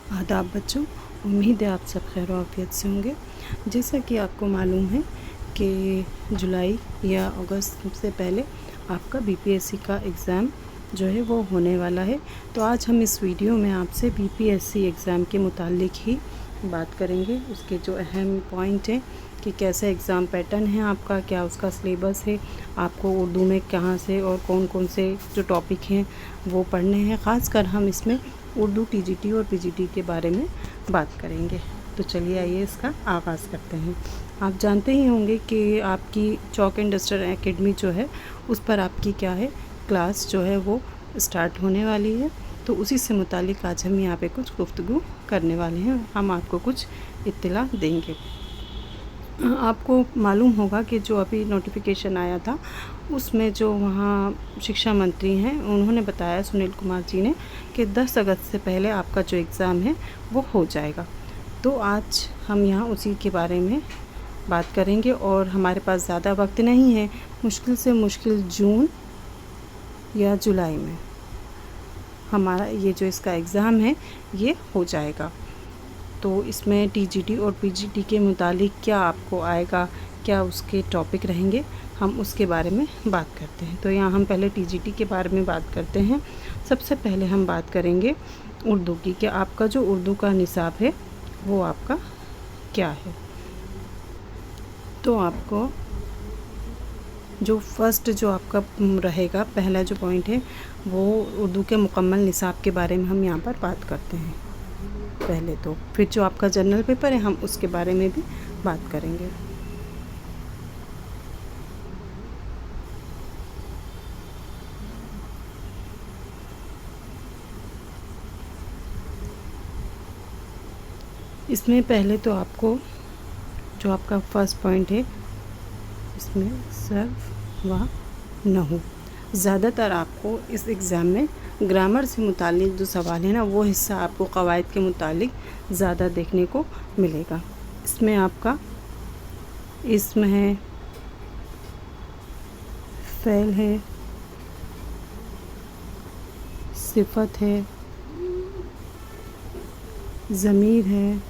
आदाब बच्चों, उम्मीद है आप सब खैर आफियत से होंगे। जैसा कि आपको मालूम है कि जुलाई या अगस्त से पहले आपका बीपीएससी का एग्ज़ाम जो है वो होने वाला है। तो आज हम इस वीडियो में आपसे बीपीएससी एग्ज़ाम के मुतालिक ही बात करेंगे, उसके जो अहम पॉइंट हैं कि कैसा एग्ज़ाम पैटर्न है आपका, क्या उसका सिलेबस है, आपको उर्दू में कहाँ से और कौन कौन से जो टॉपिक हैं वो पढ़ने हैं। ख़ासकर हम इसमें उर्दू टीजीटी और पीजीटी के बारे में बात करेंगे। तो चलिए आइए इसका आगाज़ करते हैं। आप जानते ही होंगे कि आपकी चौक इंडस्ट्रियल एकेडमी जो है उस पर आपकी क्या है क्लास जो है वो स्टार्ट होने वाली है। तो उसी से मुतालिक आज हम यहाँ पे कुछ गुफ्तगू करने वाले हैं, हम आपको कुछ इत्तला देंगे। आपको मालूम होगा कि जो अभी नोटिफिकेशन आया था उसमें जो वहाँ शिक्षा मंत्री हैं उन्होंने बताया, सुनील कुमार जी ने, कि 10 अगस्त से पहले आपका जो एग्ज़ाम है वो हो जाएगा। तो आज हम यहाँ उसी के बारे में बात करेंगे और हमारे पास ज़्यादा वक्त नहीं है, मुश्किल से मुश्किल जून या जुलाई में हमारा ये जो इसका एग्ज़ाम है ये हो जाएगा। तो इसमें टीजीटी और पीजीटी के मुतालिक क्या आपको आएगा, क्या उसके टॉपिक रहेंगे, हम उसके बारे में बात करते हैं। तो यहाँ हम पहले टीजीटी के बारे में बात करते हैं। सबसे पहले हम बात करेंगे उर्दू की, कि आपका जो उर्दू का निसाब है वो आपका क्या है। तो आपको जो फर्स्ट जो आपका रहेगा, पहला जो पॉइंट है वो उर्दू के मुकम्मल निसाब के बारे में हम यहाँ पर बात करते हैं पहले। तो फिर जो आपका जनरल पेपर है हम उसके बारे में भी बात करेंगे। इसमें पहले तो आपको जो आपका फर्स्ट पॉइंट है इसमें सर्फ व नहू, ज़्यादातर आपको इस एग्ज़ाम में ग्रामर से मुतालिक जो सवाल है ना वो हिस्सा आपको क़वायद के मुतालिक ज़्यादा देखने को मिलेगा। इसमें आपका इस्म है, फ़ेल है, सिफ़त है, ज़मीर है,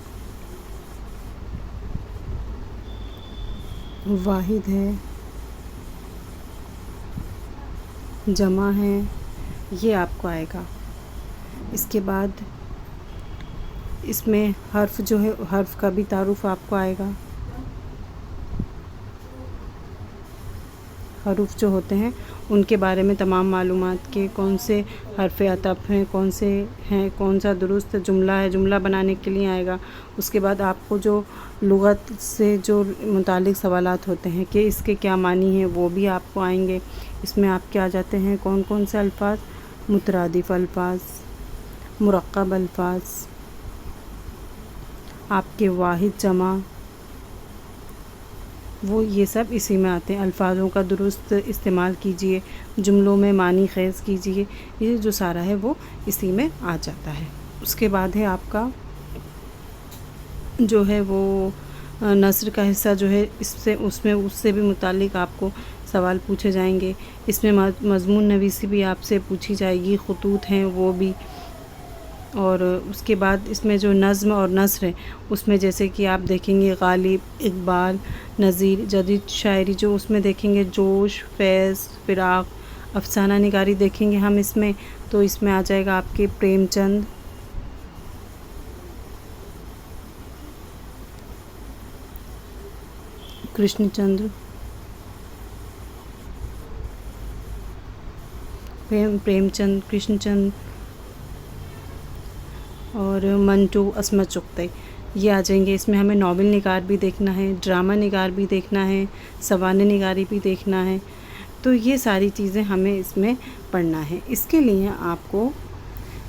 वाहिद है, जमा है, ये आपको आएगा। इसके बाद इसमें हर्फ जो है, हर्फ का भी तारुफ आपको आएगा। हरूफ जो होते हैं उनके बारे में तमाम मालूमात के, कौन से हर्फ अतफ़ हैं, कौन से हैं, कौन सा दुरुस्त जुमला है, जुमला बनाने के लिए आएगा। उसके बाद आपको जो लुग़त से जो मुतालिक सवालात होते हैं कि इसके क्या मानी है वो भी आपको आएंगे। इसमें आपके आ जाते हैं कौन कौन से अल्फाज, मुतरादिफ़ अल्फाज, मुरक्कब अल्फाज, आपके वाहिद जमा, वो ये सब इसी में आते हैं। अल्फाजों का दुरुस्त इस्तेमाल कीजिए, जुमलों में मानी ख़ेज़ कीजिए, ये जो सारा है वो इसी में आ जाता है। उसके बाद है आपका जो है वो नस्र का हिस्सा जो है, इससे उसमें उससे भी मुतालिक आपको सवाल पूछे जाएंगे। इसमें मज़मून नवीसी भी आपसे पूछी जाएगी, ख़ुतूत हैं वो भी। और उसके बाद इसमें जो नज़्म और नस्र है उसमें जैसे कि आप देखेंगे गालिब, इक़बाल, नज़ीर, जदीद शायरी जो उसमें देखेंगे, जोश, फैज़, फ़िराक़, अफ़साना निगारी देखेंगे हम इसमें। तो इसमें आ जाएगा आपके प्रेमचंद, कृष्णचंद्र, प्रेमचंद, कृष्णचंद और मंटू, असमत चुगताई, ये आ जाएंगे। इसमें हमें नावल निगार भी देखना है, ड्रामा निगार भी देखना है, सवाने निगारी भी देखना है। तो ये सारी चीज़ें हमें इसमें पढ़ना है। इसके लिए आपको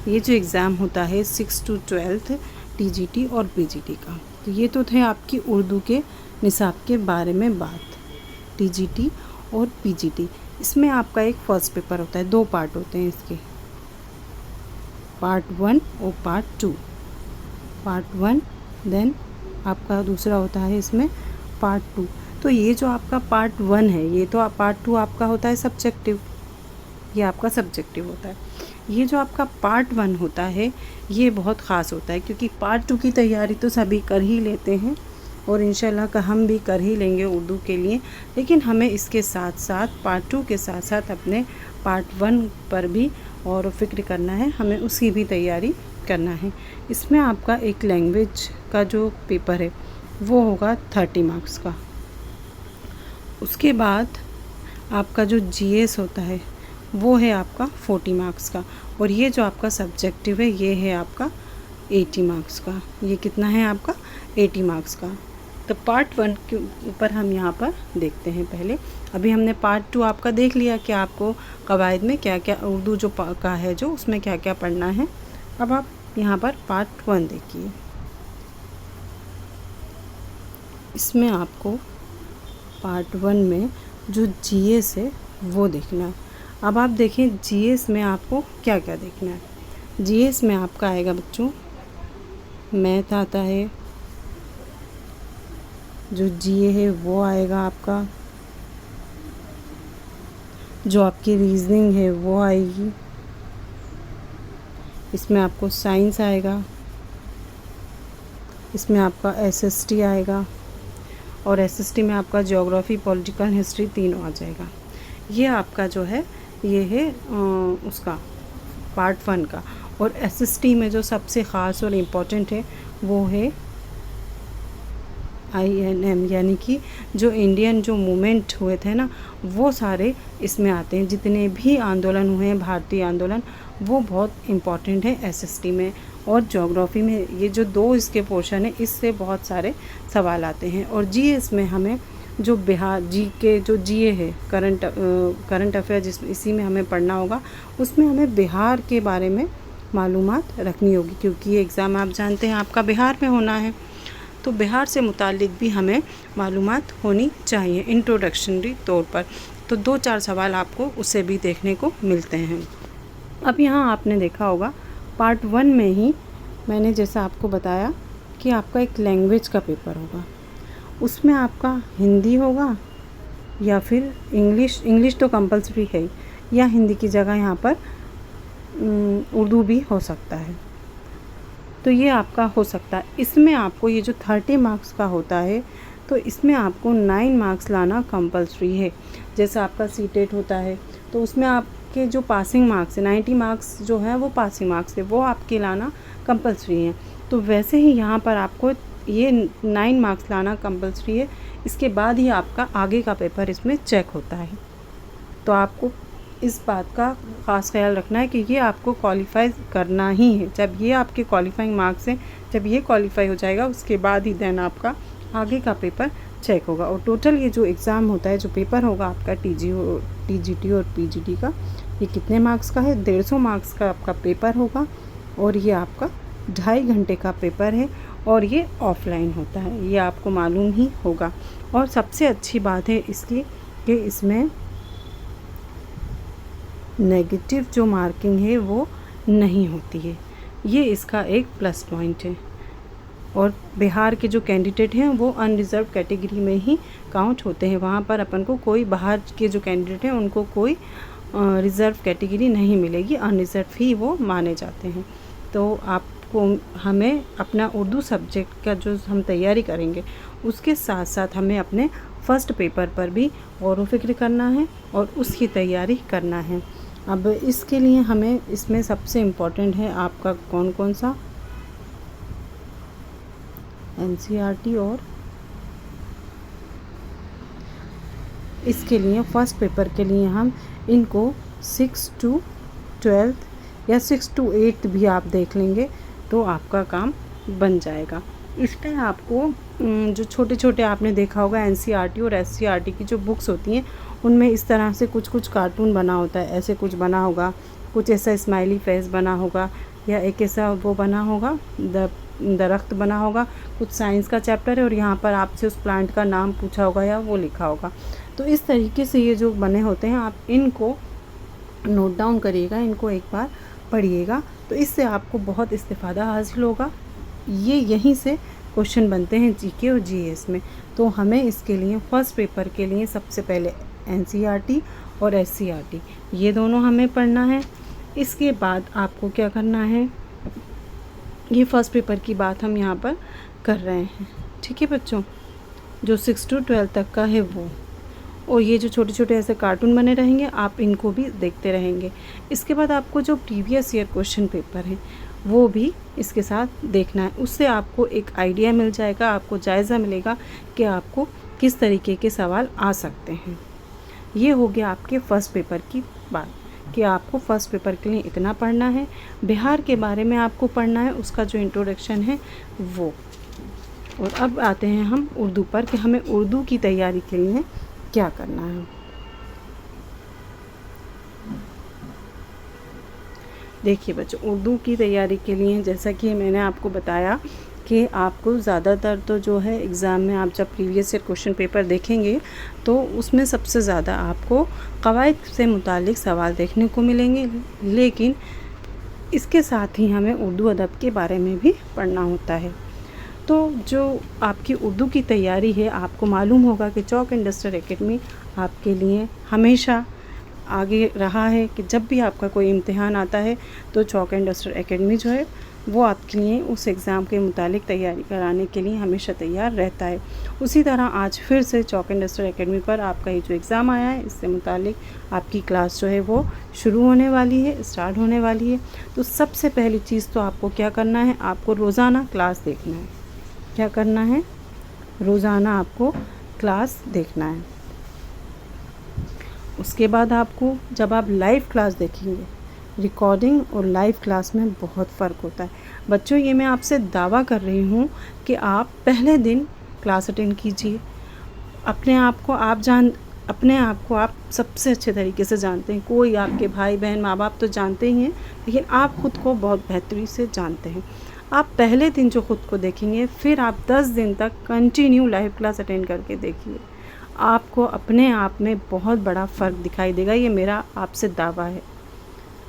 ये जो एग्ज़ाम होता है 6 to 12 टीजीटी और पीजीटी का, तो ये तो थे आपकी उर्दू के निसाब के बारे में बात, टीजीटी और पीजीटी। इसमें आपका एक फ़र्स्ट पेपर होता है, 2 पार्ट होते हैं इसके, पार्ट 1 और पार्ट 2। पार्ट 1 देन आपका दूसरा होता है इसमें पार्ट 2। तो ये जो आपका पार्ट 1 है, ये तो पार्ट 2 आपका होता है सब्जेक्टिव, ये आपका सब्जेक्टिव होता है। ये जो आपका पार्ट 1 होता है ये बहुत ख़ास होता है, क्योंकि पार्ट 2 की तैयारी तो सभी कर ही लेते हैं और इंशाल्लाह का हम भी कर ही लेंगे उर्दू के लिए, लेकिन हमें इसके साथ साथ पार्ट 2 के साथ साथ अपने पार्ट 1 पर भी और फ़िक्र करना है, हमें उसकी भी तैयारी करना है। इसमें आपका एक लैंग्वेज का जो पेपर है वो होगा 30 मार्क्स का। उसके बाद आपका जो जीएस होता है वो है आपका 40 मार्क्स का, और ये जो आपका सब्जेक्टिव है ये है आपका 80 मार्क्स का। ये कितना है आपका 80 मार्क्स का। तो पार्ट 1 के ऊपर हम यहाँ पर देखते हैं पहले। अभी हमने पार्ट 2 आपका देख लिया कि आपको कवायद में क्या क्या उर्दू जो का है जो उसमें क्या क्या पढ़ना है। अब आप यहाँ पर पार्ट 1 देखिए। इसमें आपको पार्ट 1 में जो जीएस है वो देखना है। अब आप देखें जीएस में आपको क्या क्या देखना है। जीएस में आपका आएगा बच्चों मैथ आता है, जो जीए है वो आएगा आपका, जो आपकी रीजनिंग है वो आएगी, इसमें आपको साइंस आएगा, इसमें आपका एसएसटी आएगा, और एसएसटी में आपका ज्योग्राफी पॉलिटिकल हिस्ट्री तीनों आ जाएगा। ये आपका जो है ये है उसका पार्ट 1 का। और एसएसटी में जो सबसे ख़ास और इम्पोर्टेंट है वो है INM, यानी कि जो इंडियन जो मूवमेंट हुए थे ना वो सारे इसमें आते हैं। जितने भी आंदोलन हुए हैं भारतीय आंदोलन वो बहुत इम्पॉर्टेंट है एसएसटी में। और ज्योग्राफी में ये जो 2 इसके पोर्शन है इससे बहुत सारे सवाल आते हैं। और जीएस में हमें जो बिहार जी के जो जीए है करंट अफेयर इसी में हमें पढ़ना होगा, उसमें हमें बिहार के बारे में मालूमात रखनी होगी, क्योंकि ये एग्ज़ाम आप जानते हैं आपका बिहार में होना है। तो बिहार से मुतालिक भी हमें मालूमात होनी चाहिए इंट्रोडक्शनरी तौर पर। तो 2-4 सवाल आपको उससे भी देखने को मिलते हैं। अब यहाँ आपने देखा होगा पार्ट 1 में ही मैंने जैसा आपको बताया कि आपका एक लैंग्वेज का पेपर होगा, उसमें आपका हिंदी होगा या फिर इंग्लिश तो कंपलसरी है, या हिंदी की जगह यहाँ पर उर्दू भी हो सकता है। तो ये आपका हो सकता है। इसमें आपको ये जो 30 मार्क्स का होता है तो इसमें आपको 9 मार्क्स लाना कंपलसरी है। जैसा आपका सीटेट होता है तो उसमें आपके जो पासिंग मार्क्स है 90 मार्क्स जो है वो पासिंग मार्क्स है, वो आपके लाना कंपलसरी है। तो वैसे ही यहाँ पर आपको ये 9 मार्क्स लाना कंपलसरी है। इसके बाद ही आपका आगे का पेपर इसमें चेक होता है। तो आपको इस बात का ख़ास ख्याल रखना है कि ये आपको क्वालिफाई करना ही है। जब ये आपके क्वालिफाइंग मार्क्स हैं, जब ये क्वालिफाई हो जाएगा उसके बाद ही देन आपका आगे का पेपर चेक होगा। और टोटल ये जो एग्ज़ाम होता है, जो पेपर होगा आपका TGT और PGT का, ये कितने मार्क्स का है? 150 मार्क्स का आपका पेपर होगा। और ये आपका 2.5 घंटे का पेपर है और ये ऑफलाइन होता है, ये आपको मालूम ही होगा। और सबसे अच्छी बात है इसकी कि इसमें नेगेटिव जो मार्किंग है वो नहीं होती है, ये इसका एक प्लस पॉइंट है। और बिहार के जो कैंडिडेट हैं वो अनरिज़र्व कैटेगरी में ही काउंट होते हैं। वहाँ पर अपन को कोई बाहर के जो कैंडिडेट हैं उनको कोई रिज़र्व कैटेगरी नहीं मिलेगी, अनरिज़र्व ही वो माने जाते हैं। तो आपको हमें अपना उर्दू सब्जेक्ट का जो हम तैयारी करेंगे उसके साथ साथ हमें अपने फ़र्स्ट पेपर पर भी गौर व फिक्र करना है और उसकी तैयारी करना है। अब इसके लिए हमें इसमें सबसे इम्पोर्टेंट है आपका कौन सा NCERT। और इसके लिए फ़र्स्ट पेपर के लिए हम इनको 6 to 12 या 6 to 8 भी आप देख लेंगे तो आपका काम बन जाएगा। इसमें आपको जो छोटे छोटे आपने देखा होगा NCERT और SCERT की जो बुक्स होती हैं उनमें इस तरह से कुछ कार्टून बना होता है, ऐसे कुछ बना होगा, कुछ ऐसा स्माइली फेस बना होगा, या एक ऐसा वो बना होगा दरख्त बना होगा, कुछ साइंस का चैप्टर है और यहाँ पर आपसे उस प्लांट का नाम पूछा होगा या वो लिखा होगा। तो इस तरीके से ये जो बने होते हैं आप इनको नोट डाउन करिएगा, इनको एक बार पढ़िएगा, तो इससे आपको बहुत इस्तेफ़ादा हासिल होगा। ये यहीं से क्वेश्चन बनते हैं GK और GS में। तो हमें इसके लिए फ़र्स्ट पेपर के लिए सबसे पहले NCERT और SCERT ये दोनों हमें पढ़ना है। इसके बाद आपको क्या करना है, ये फर्स्ट पेपर की बात हम यहाँ पर कर रहे हैं, ठीक है बच्चों, जो 6 to 12 तक का है वो। और ये जो छोटे छोटे ऐसे कार्टून बने रहेंगे आप इनको भी देखते रहेंगे। इसके बाद आपको जो प्रीवियस ईयर क्वेश्चन पेपर है वो भी इसके साथ देखना है, उससे आपको एक आइडिया मिल जाएगा, आपको जायज़ा मिलेगा कि आपको किस तरीके के सवाल आ सकते हैं। ये हो गया आपके फर्स्ट पेपर की बात कि आपको फर्स्ट पेपर के लिए इतना पढ़ना है। बिहार के बारे में आपको पढ़ना है, उसका जो इंट्रोडक्शन है वो। और अब आते हैं हम उर्दू पर कि हमें उर्दू की तैयारी के लिए क्या करना है। देखिए बच्चों, उर्दू की तैयारी के लिए जैसा कि मैंने आपको बताया कि आपको ज़्यादातर तो जो है एग्ज़ाम में आप जब प्रीवियस ईयर क्वेश्चन पेपर देखेंगे तो उसमें सबसे ज़्यादा आपको क़वाइद से मुतालिक सवाल देखने को मिलेंगे, लेकिन इसके साथ ही हमें उर्दू अदब के बारे में भी पढ़ना होता है। तो जो आपकी उर्दू की तैयारी है, आपको मालूम होगा कि चौक इंडस्ट्रियल एकेडमी आपके लिए हमेशा आगे रहा है कि जब भी आपका कोई इम्तिहान आता है तो चौक इंडस्ट्रियल एकेडमी जो है वो आपके लिए उस एग्ज़ाम के मुतालिक तैयारी कराने के लिए हमेशा तैयार रहता है। उसी तरह आज फिर से चौक इंडस्ट्रियल एकेडमी पर आपका ये जो एग्ज़ाम आया है इससे मुतालिक आपकी क्लास जो है वो शुरू होने वाली है, स्टार्ट होने वाली है। तो सबसे पहली चीज़ तो आपको क्या करना है, आपको रोज़ाना क्लास देखना है। क्या करना है, रोज़ाना आपको क्लास देखना है। उसके बाद आपको जब आप लाइव क्लास देखेंगे, रिकॉर्डिंग और लाइव क्लास में बहुत फ़र्क होता है बच्चों। ये मैं आपसे दावा कर रही हूँ कि आप पहले दिन क्लास अटेंड कीजिए। अपने आप को आप सबसे अच्छे तरीके से जानते हैं। कोई आपके भाई बहन माँ बाप तो जानते ही हैं, लेकिन आप ख़ुद को बहुत बेहतरी से जानते हैं। आप पहले दिन जो ख़ुद को देखेंगे, फिर आप 10 दिन तक कंटिन्यू लाइव क्लास अटेंड करके देखिए, आपको अपने आप में बहुत बड़ा फ़र्क दिखाई देगा। ये मेरा आपसे दावा है।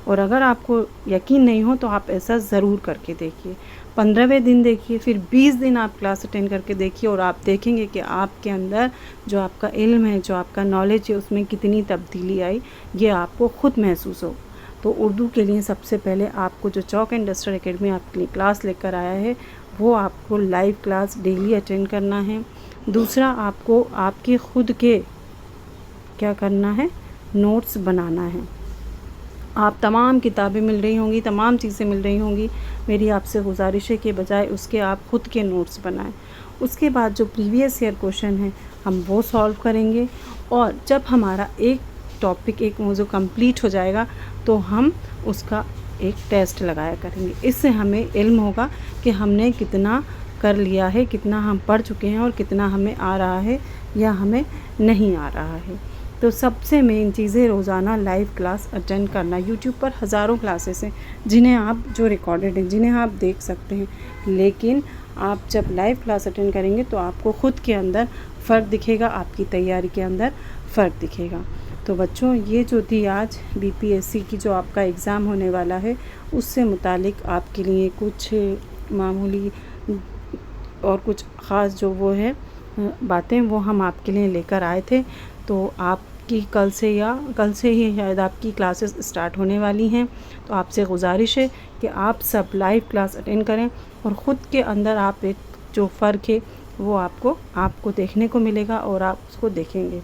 और अगर आपको यकीन नहीं हो तो आप ऐसा ज़रूर करके देखिए। 15वें दिन देखिए, फिर 20 दिन आप क्लास अटेंड करके देखिए और आप देखेंगे कि आपके अंदर जो आपका इल्म है, जो आपका नॉलेज है, उसमें कितनी तब्दीली आई, ये आपको ख़ुद महसूस हो। तो उर्दू के लिए सबसे पहले आपको जो चौक इंडस्ट्रियल एकेडमी आपके लिए क्लास लेकर आया है वो आपको लाइव क्लास डेली अटेंड करना है। दूसरा, आपको आपके ख़ुद के क्या करना है, नोट्स बनाना है। आप तमाम किताबें मिल रही होंगी, तमाम चीज़ें मिल रही होंगी, मेरी आपसे गुजारिश है कि बजाय उसके आप ख़ुद के नोट्स बनाएं। उसके बाद जो प्रीवियस ईयर क्वेश्चन है हम वो सॉल्व करेंगे, और जब हमारा एक टॉपिक, एक मौजू कंप्लीट हो जाएगा तो हम उसका एक टेस्ट लगाया करेंगे। इससे हमें इल्म होगा कि हमने कितना कर लिया है, कितना हम पढ़ चुके हैं और कितना हमें आ रहा है या हमें नहीं आ रहा है। तो सबसे मेन चीज़ है रोज़ाना लाइव क्लास अटेंड करना। यूट्यूब पर हज़ारों क्लासेस हैं जिन्हें आप जो रिकॉर्डेड हैं, जिन्हें आप देख सकते हैं, लेकिन आप जब लाइव क्लास अटेंड करेंगे तो आपको ख़ुद के अंदर फ़र्क दिखेगा, आपकी तैयारी के अंदर फ़र्क दिखेगा। तो बच्चों, ये जो थी आज बीपीएससी की जो आपका एग्ज़ाम होने वाला है उससे मुतालिक आपके लिए कुछ मामूली और कुछ ख़ास जो वो है बातें वो हम आपके लिए लेकर आए थे। तो आपकी कल से ही शायद आपकी क्लासेस स्टार्ट होने वाली हैं। तो आपसे गुजारिश है कि आप सब लाइव क्लास अटेंड करें और ख़ुद के अंदर आप एक जो फ़र्क है वो आपको देखने को मिलेगा और आप उसको देखेंगे।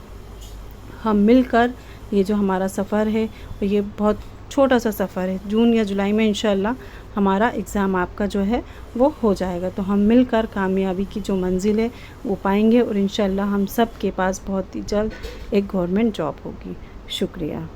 हम मिलकर ये जो हमारा सफ़र है ये बहुत छोटा सा सफ़र है, जून या जुलाई में इंशाल्लाह हमारा एग्ज़ाम आपका जो है वो हो जाएगा। तो हम मिलकर कामयाबी की जो मंजिल है वो पाएंगे और इंशाल्लाह हम सब के पास बहुत ही जल्द एक गवर्नमेंट जॉब होगी। शुक्रिया।